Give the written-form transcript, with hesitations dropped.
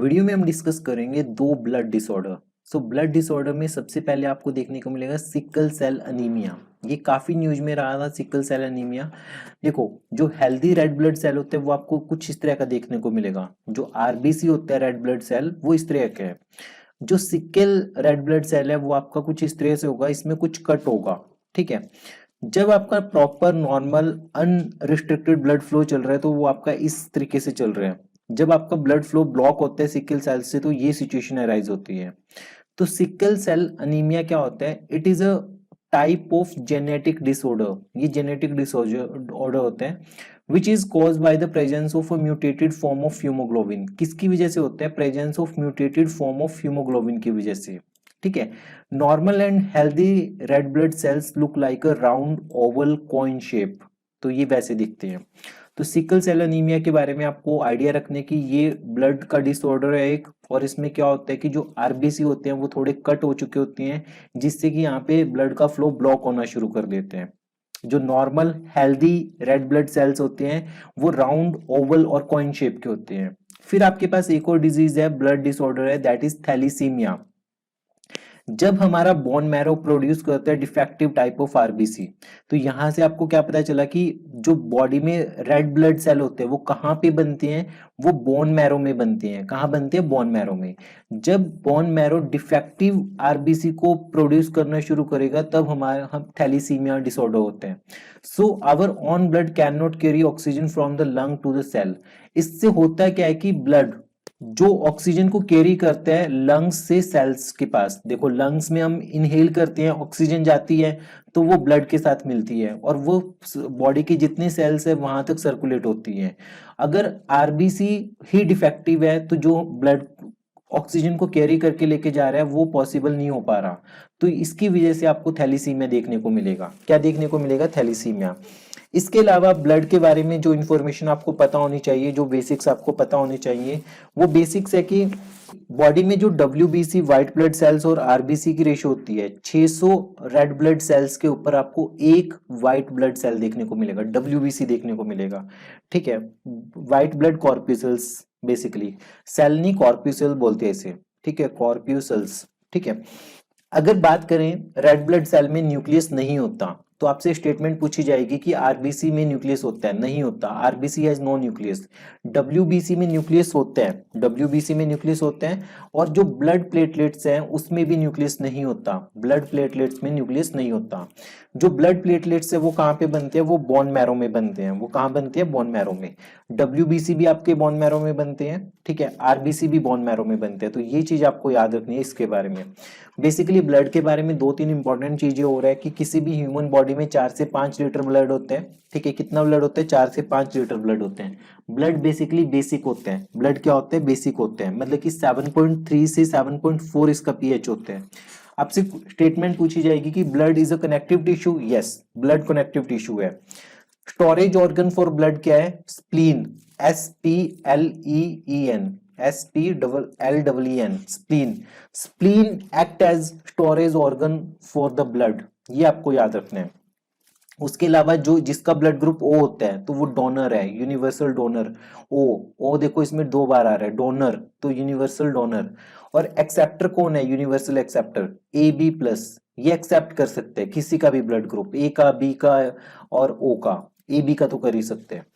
Video में हम discuss करेंगे दो ब्लड डिसऑर्डर। ब्लड डिसऑर्डर में सबसे पहले आपको देखने को मिलेगा सिकल सेल अनीमिया। ये काफी न्यूज में रहा था सिकल सेल अनीमिया। देखो, जो हेल्दी रेड ब्लड सेल होते हैं वो आपको कुछ इस तरह का देखने को मिलेगा। जो आरबीसी होता है रेड ब्लड सेल वो इस तरह का है। जो सिकल रेड ब्लड सेल है वो आपका कुछ इस तरह से होगा, इसमें कुछ कट होगा। ठीक है, जब आपका proper normal unrestricted blood flow चल रहा है तो वो आपका इस तरीके से चल रहा है। जब आपका ब्लड फ्लो ब्लॉक होता है सिकल सेल से तो ये सिचुएशन अराइज होती है। तो सिकल सेल अनीमिया क्या होता है? It is a type of genetic disorder. ये जेनेटिक डिसऑर्डर होता है which is cause by the presence of a mutated form of haemoglobin. किसकी वजह से होता है? Presence of mutated form of haemoglobin की वजह से। ठीक है, normal and healthy red blood cells look like a round Oval coin shape. तो ये वैसे दिखते हैं। तो सिकल सेल अनीमिया के बारे में आपको आइडिया रखने की, ये ब्लड का डिसऑर्डर है एक, और इसमें क्या होता है कि जो आरबीसी होते हैं वो थोड़े कट हो चुके होते हैं, जिससे कि यहाँ पे ब्लड का फ्लो ब्लॉक होना शुरू कर देते हैं। जो normal healthy red blood cells होते हैं वो राउंड ओवल और कॉइन शेप के होते हैं। फिर आपके पास एक और डिजीज है, ब्लड डिसऑर्डर है, दैट इज थैलीसीमिया। जब हमारा बोन मैरो प्रोड्यूस करता है डिफेक्टिव टाइप ऑफ आरबीसी, तो यहां से आपको क्या पता चला कि जो बॉडी में रेड ब्लड सेल होते हैं वो कहाँ पे बनते हैं? वो बोन मैरो में बनते हैं। कहाँ बनते हैं? बोन मैरो में। जब बोन मैरो डिफेक्टिव आरबीसी को प्रोड्यूस करना शुरू करेगा तब हमारा हम थैलीसीमिया डिसऑर्डर होते हैं। So our own blood can not carry oxygen from the lung to the cell. इससे होता क्या है कि ब्लड जो ऑक्सीजन को कैरी करता है लंग्स से सेल्स के पास। देखो, लंग्स में हम इनहेल करते हैं, ऑक्सीजन जाती है तो वो ब्लड के साथ मिलती है और वो बॉडी के जितने सेल्स है वहां तक सर्कुलेट होती है। अगर आरबीसी ही डिफेक्टिव है तो जो ब्लड ऑक्सीजन को कैरी करके लेके जा रहा है वो पॉसिबल नहीं हो पा रहा। तो इसकी वजह से आपको थैलीसीमिया देखने को मिलेगा। क्या देखने को मिलेगा? थैलीसीमिया। इसके अलावा ब्लड के बारे में जो इन्फॉर्मेशन आपको पता होनी चाहिए, जो बेसिक्स आपको पता होने चाहिए, वो बेसिक्स है कि बॉडी में जो डब्ल्यूबीसी व्हाइट ब्लड सेल्स और आरबीसी की रेशो होती है, 600 रेड ब्लड सेल्स के ऊपर आपको एक व्हाइट ब्लड सेल देखने को मिलेगा, डब्ल्यूबीसी देखने को मिलेगा। ठीक है, व्हाइट ब्लड कॉर्प्यूसल्स, बेसिकली सेल नहीं कॉर्प्यूसल बोलते हैं इसे। ठीक है, कॉर्प्यूसल्स। ठीक है, अगर बात करें रेड ब्लड सेल में न्यूक्लियस नहीं होता तो आपसे स्टेटमेंट पूछी जाएगी कि आरबीसी में न्यूक्लियस होता है? नहीं होता, RBC has no nucleus. WBC में न्यूक्लियस होते हैं, डब्ल्यूबीसी में न्यूक्लियस होते हैं। और जो ब्लड प्लेटलेट्स हैं उसमें भी न्यूक्लियस नहीं होता, ब्लड प्लेटलेट्स में न्यूक्लियस नहीं होता। जो ब्लड प्लेटलेट्स है वो कहाँ पे बनते हैं? वो बोन मैरो में बनते हैं। वो कहाँ बनते हैं? बोन मैरो में। डब्ल्यूबीसी भी आपके बोन मैरो में बनते हैं। ठीक है, आरबीसी भी बोन मैरो में बनते हैं। तो ये चीज आपको याद रखनी है इसके बारे में। बेसिकली ब्लड के बारे में दो तीन इंपॉर्टेंट चीजें हो रहा है कि किसी भी ह्यूमन बॉडी में 4 से 5 लीटर ब्लड होते हैं। ठीक है, कितना ब्लड होता है? 4 से 5 लीटर ब्लड होते हैं। ब्लड बेसिकली बेसिक होते हैं। ब्लड क्या होते हैं? बेसिक होते हैं, मतलब कि 7.3 से 7.4 इसका पीएच होते हैं। आपसे स्टेटमेंट पूछी जाएगी कि blood is a connective tissue. Yes, blood connective tissue है। स्टोरेज ऑर्गन फॉर ब्लड क्या है? Spleen, SPLEEN, SPLLEN, spleen. Spleen act as storage organ for the blood, ये आपको याद रखना है। उसके अलावा जो जिसका ब्लड ग्रुप ओ होता है तो वो डोनर है, यूनिवर्सल डोनर। ओ देखो इसमें 2 बार आ रहा है, डोनर तो यूनिवर्सल डोनर। और एक्सेप्टर कौन है? Universal acceptor, AB+। ये एक्सेप्ट कर सकते हैं किसी का भी ब्लड ग्रुप, ए का, बी का और ओ का। AB का तो कर ही सकते हैं।